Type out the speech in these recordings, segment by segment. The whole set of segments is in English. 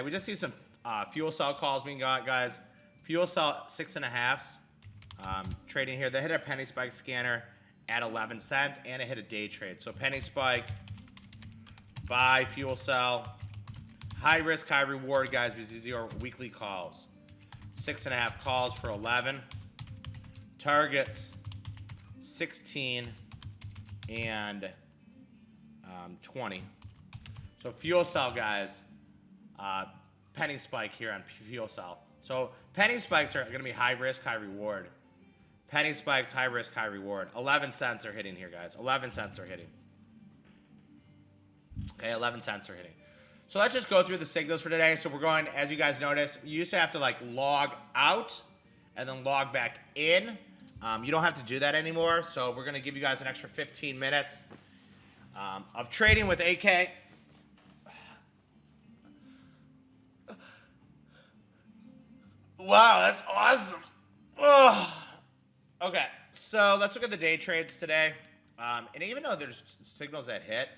Okay, we just see some fuel cell calls being got, guys. Fuel cell 6.5s. Trading here. They hit a penny spike scanner at 11 cents, and it hit a day trade. So penny spike, buy fuel cell. High risk, high reward, guys, because these are weekly calls. 6.5 calls for 11. Targets 16 and 20. So fuel cell, guys, penny spike here on fuel cell. So penny spikes are going to be high risk, high reward. Penny spikes, high risk, high reward. 11 cents are hitting here, guys. 11 cents are hitting. Okay, 11 cents are hitting. So let's just go through the signals for today. So we're going, as you guys notice, you used to have to like log out and then log back in. You don't have to do that anymore. So we're going to give you guys an extra 15 minutes of trading with AK. Wow, that's awesome. Ugh. Okay, so let's look at the day trades today. And even though there's signals that hit,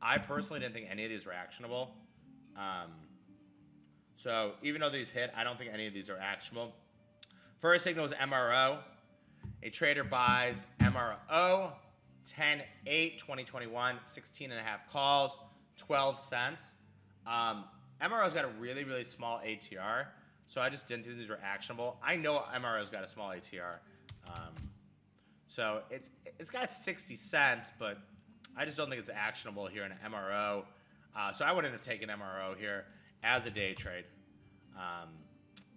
I personally didn't think any of these were actionable. So even though these hit, I don't think any of these are actionable. First signal is MRO. A trader buys MRO, 10/8/2021, 16.5 calls, 12 cents. MRO's got a really, really small ATR, so I just didn't think these were actionable. I know MRO's got a small ATR. So it's got 60 cents, but I just don't think it's actionable here in an MRO. So I wouldn't have taken MRO here as a day trade.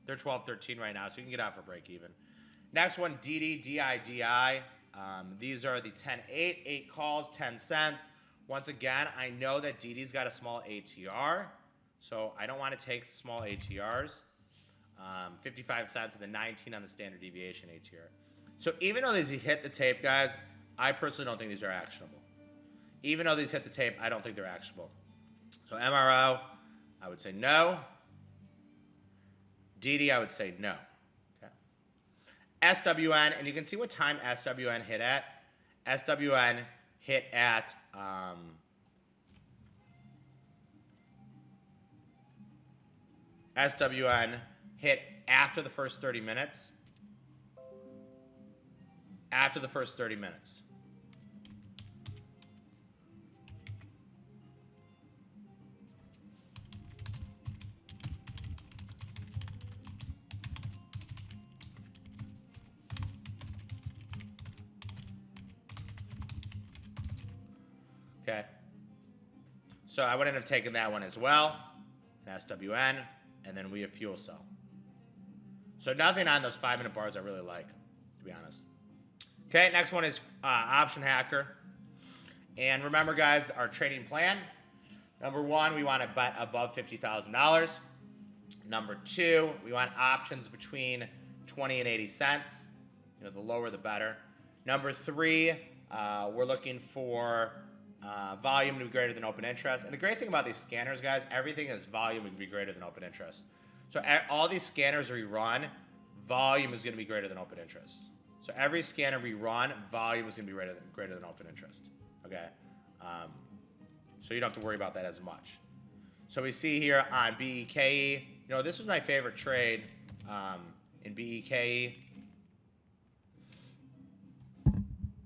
They're 12.13 right now, so you can get out for break even. Next one, DDI. These are the 10/8, 8 calls, 10 cents. Once again, I know that DD's got a small ATR, so I don't want to take small ATRs. 55 cents and then 19 on the standard deviation ATR. So even though these hit the tape, guys, I personally don't think these are actionable. Even though these hit the tape, I don't think they're actionable. So MRO, I would say no. DD, I would say no. Okay. SWN, and you can see what time SWN hit at. SWN hit at SWN hit after the first 30 minutes. After the first 30 minutes. Okay. So I wouldn't have taken that one as well. SWN, and then we have fuel cell. So nothing on those 5-minute bars I really like, to be honest. Okay, next one is Option Hacker. And remember, guys, our trading plan. Number one, we want to bet above $50,000. Number two, we want options between 20 and 80 cents. You know, the lower the better. Number three, we're looking for volume to be greater than open interest. And the great thing about these scanners, guys, everything is volume to be greater than open interest. So all these scanners we run, volume is going to be greater than open interest. So every scanner we run, volume is going to be greater than open interest. Okay? So you don't have to worry about that as much. So we see here on BEKE, you know, this was my favorite trade in BEKE.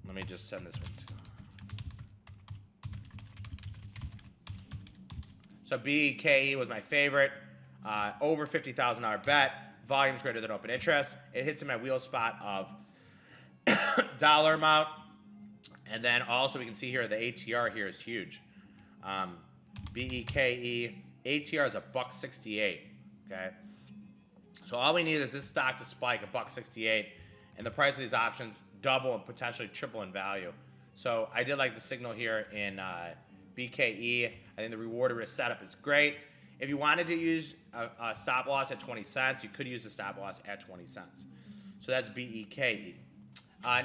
Let me just send this one. So BEKE was my favorite. Over $50,000 bet. Volume's greater than open interest. It hits in my wheel spot of dollar amount. And then also we can see here the ATR here is huge. BEKE, ATR is $1.68. Okay. So all we need is this stock to spike $1.68, and the price of these options double and potentially triple in value. So I did like the signal here in BKE. I think the reward risk setup is great. If you wanted to use a stop loss at 20 cents, you could use a stop loss at 20 cents. So that's BEKE.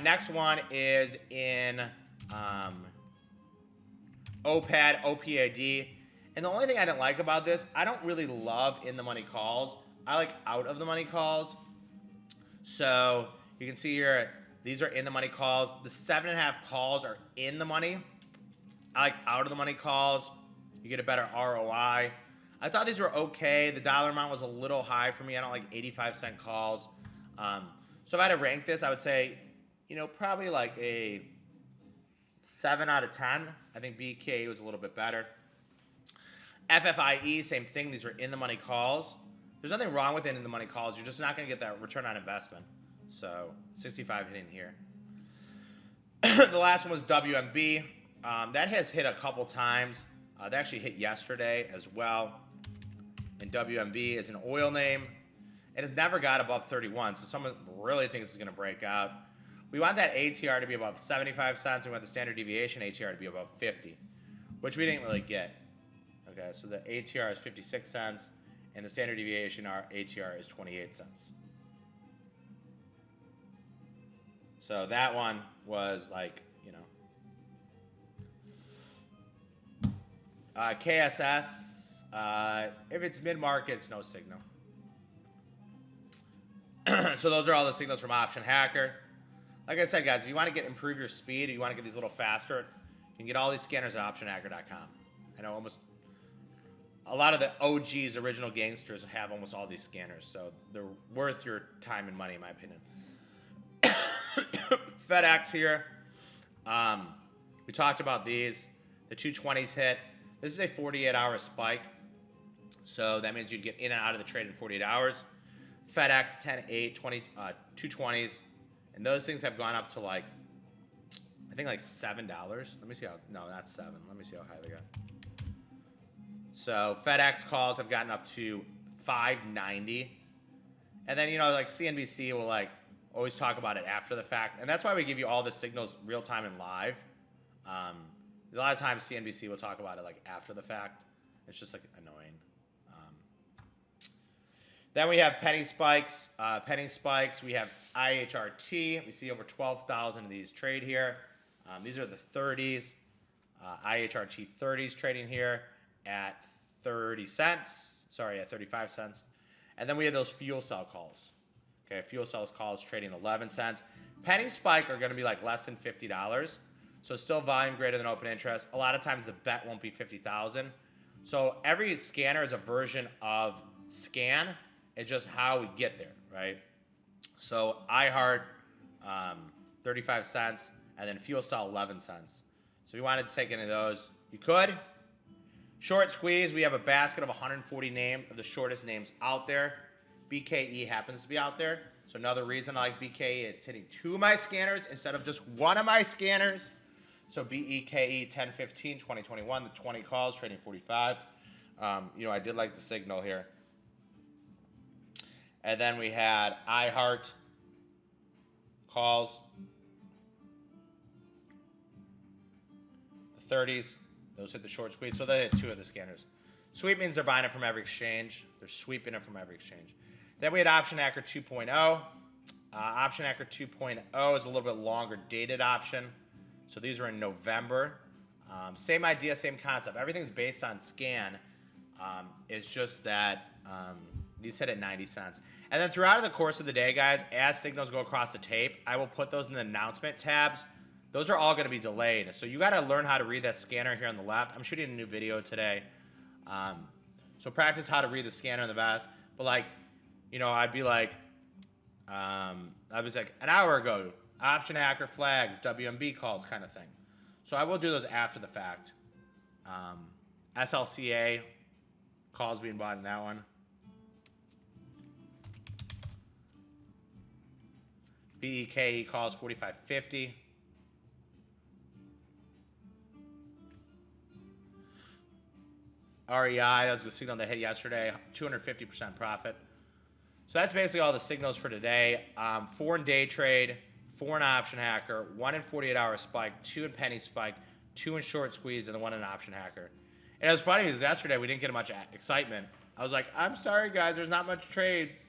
Next one is in OPAD, OPAD. And the only thing I didn't like about this, I don't really love in the money calls. I like out of the money calls. So you can see here, these are in the money calls. The 7.5 calls are in the money. I like out of the money calls. You get a better ROI. I thought these were okay. The dollar amount was a little high for me. I don't like 85-cent calls. So if I had to rank this, I would say, probably like a 7 out of 10. I think BK was a little bit better. FFIE, same thing. These were in the money calls. There's nothing wrong with in the money calls. You're just not going to get that return on investment. So 65 hitting here. The last one was WMB. That has hit a couple times. That actually hit yesterday as well. And WMB is an oil name. It has never got above 31, so someone really thinks it's going to break out. We want that ATR to be above 75 cents. We want the standard deviation ATR to be above 50, which we didn't really get. Okay, so the ATR is 56 cents, and the standard deviation ATR is 28 cents. So that one was like, KSS, if it's mid-market, it's no signal. So those are all the signals from Option Hacker. Like I said, guys, if you want to improve your speed, or you want to get these a little faster, you can get all these scanners at optionhacker.com. I know almost a lot of the OGs, original gangsters, have almost all these scanners, so they're worth your time and money, in my opinion. Fedex here. We talked about these. The 220s hit. This is a 48-hour spike, so that means you'd get in and out of the trade in 48 hours. FedEx 10-8, 220s, and those things have gone up to like, I think like $7. Let me see how, no, not 7. Let me see how high they got. So FedEx calls have gotten up to $5.90, and then like CNBC will like always talk about it after the fact, and that's why we give you all the signals real time and live. A lot of times CNBC will talk about it like after the fact. It's just like annoying. Then we have penny spikes. We have IHRT. We see over 12,000 of these trade here. These are the 30s. IHRT 30s trading here at 30 cents. Sorry, at 35 cents. And then we have those fuel cell calls. Okay, fuel cells calls trading 11 cents. Penny spike are going to be like less than $50. So still volume greater than open interest. A lot of times the bet won't be 50,000. So every scanner is a version of scan. It's just how we get there, right? So iHeart, 35 cents, and then fuel cell, 11 cents. So if you wanted to take any of those, you could. Short squeeze, we have a basket of 140 names of the shortest names out there. BKE happens to be out there. So another reason I like BKE, it's hitting 2 of my scanners instead of just 1 of my scanners. So BEKE 1015, 2021, the 20 calls, trading 45. I did like the signal here. And then we had iHeart calls. The 30s, those hit the short squeeze. So they hit 2 of the scanners. Sweep means they're buying it from every exchange. They're sweeping it from every exchange. Then we had Option Hacker 2.0. Option Hacker 2.0 is a little bit longer dated option. So these are in November. Same idea, same concept. Everything's based on scan. It's just that these hit at 90 cents. And then throughout the course of the day, guys, as signals go across the tape, I will put those in the announcement tabs. Those are all going to be delayed. So you got to learn how to read that scanner here on the left. I'm shooting a new video today. So practice how to read the scanner in the best. But I'd be like, I was like an hour ago, Option Hacker flags, WMB calls kind of thing. So I will do those after the fact. SLCA calls being bought in that one. BEKE calls 45.50. REI, that was the signal that hit yesterday, 250% profit. So that's basically all the signals for today. 4 in day trade, 4 in Option Hacker, 1 in 48-hour spike, 2 in penny spike, 2 in short squeeze, and the 1 in Option Hacker. And it was funny because yesterday we didn't get much excitement. I was like, I'm sorry, guys, there's not much trades.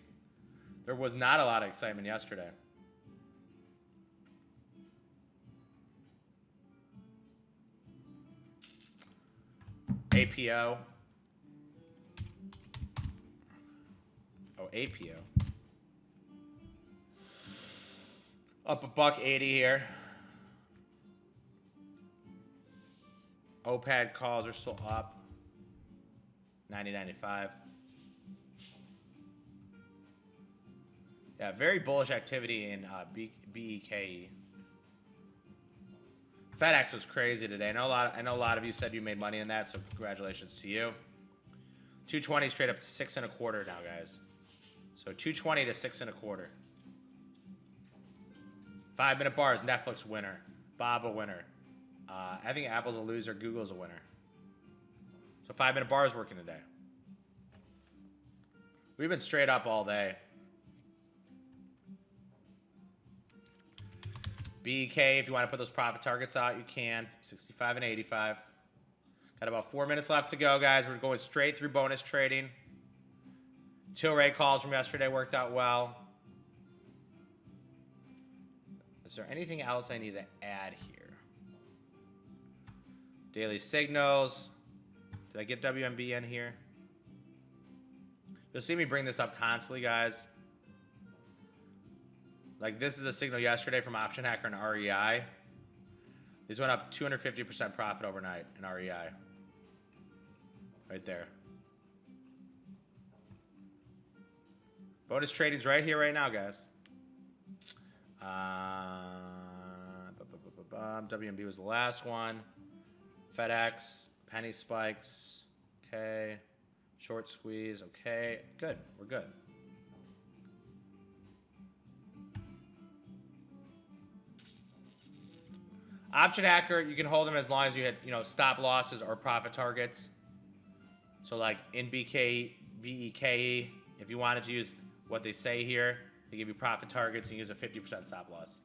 There was not a lot of excitement yesterday. APO. Oh, APO. Up $1.80 here. OPAD calls are still up. 90.95. Yeah, very bullish activity in BEKE. Fedex was crazy today. I know a lot of you said you made money in that, so congratulations to you. 220 straight up to 6.25 now, guys. So 220 to 6.25. 5-minute bars, Netflix winner, Bob a winner. I think Apple's a loser, Google's a winner. So 5-minute bars working today. We've been straight up all day. BK, if you want to put those profit targets out, you can. 65 and 85. Got about 4 minutes left to go, guys. We're going straight through bonus trading. Tilray calls from yesterday worked out well. Is there anything else I need to add here? Daily signals. Did I get WMB in here? You'll see me bring this up constantly, guys. Like, this is a signal yesterday from Option Hacker and REI. These went up 250% profit overnight in REI. Right there. Bonus trading's right here, right now, guys. WMB was the last one. FedEx, penny spikes. Okay. Short squeeze. Okay. Good. We're good. Option Hacker, you can hold them as long as you hit, stop losses or profit targets. So like in BEKE, if you wanted to use what they say here, they give you profit targets and you use a 50% stop loss.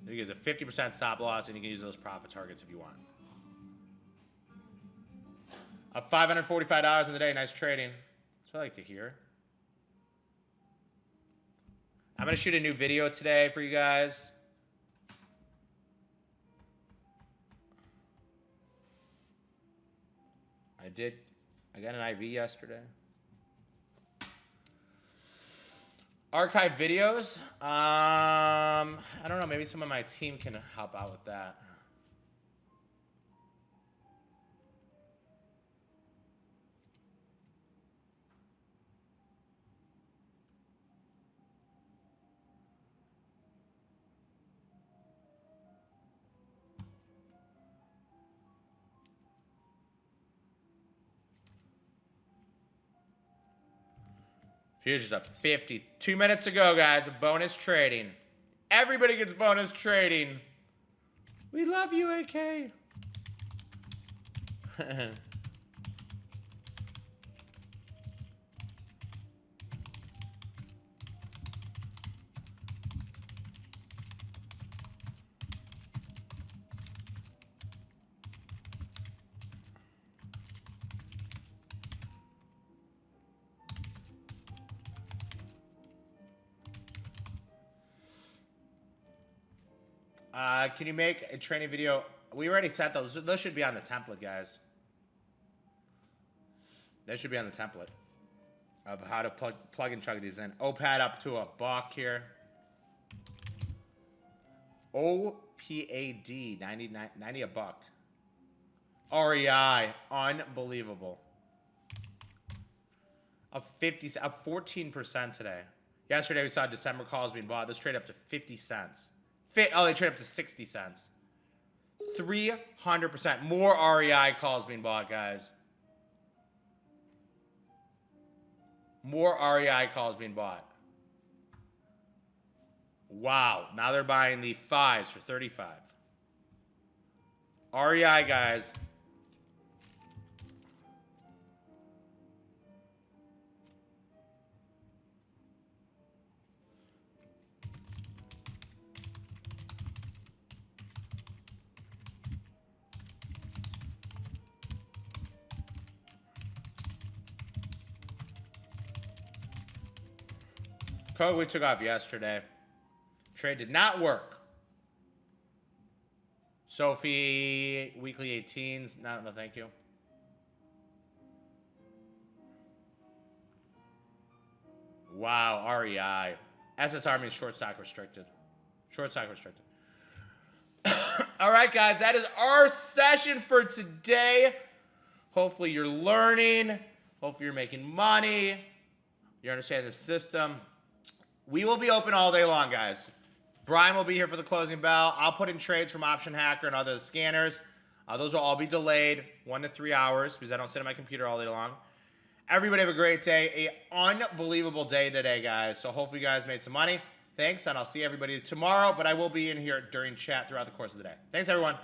You use a 50% stop loss and you can use those profit targets if you want. Up $545 in the day, nice trading. That's what I like to hear. I'm going to shoot a new video today for you guys. I got an IV yesterday. Archive videos. I don't know. Maybe some of my team can help out with that. Futures up 50. 2 minutes ago, guys. Bonus trading. Everybody gets bonus trading. We love you, AK. Can you make a training video? We already set those. Those should be on the template, guys. They should be on the template of how to plug and chug these in. OPAD up to $1 here. OPAD 90 $1. REI, unbelievable. Up 14% today. Yesterday we saw December calls being bought. This trade up to 50 cents. Oh, they trade up to 60 cents. 300% more REI calls being bought, guys. More REI calls being bought. Wow. Now they're buying the 5s for 35. REI, guys. Code we took off yesterday. Trade did not work. Sophie, weekly 18s. No, thank you. Wow, REI. SSR means short stock restricted. Short stock restricted. All right, guys, that is our session for today. Hopefully you're learning. Hopefully you're making money. You understand the system. We will be open all day long, guys. Brian will be here for the closing bell. I'll put in trades from Option Hacker and other scanners. Those will all be delayed 1 to 3 hours because I don't sit at my computer all day long. Everybody have a great day. An unbelievable day today, guys. So hopefully you guys made some money. Thanks, and I'll see everybody tomorrow. But I will be in here during chat throughout the course of the day. Thanks, everyone.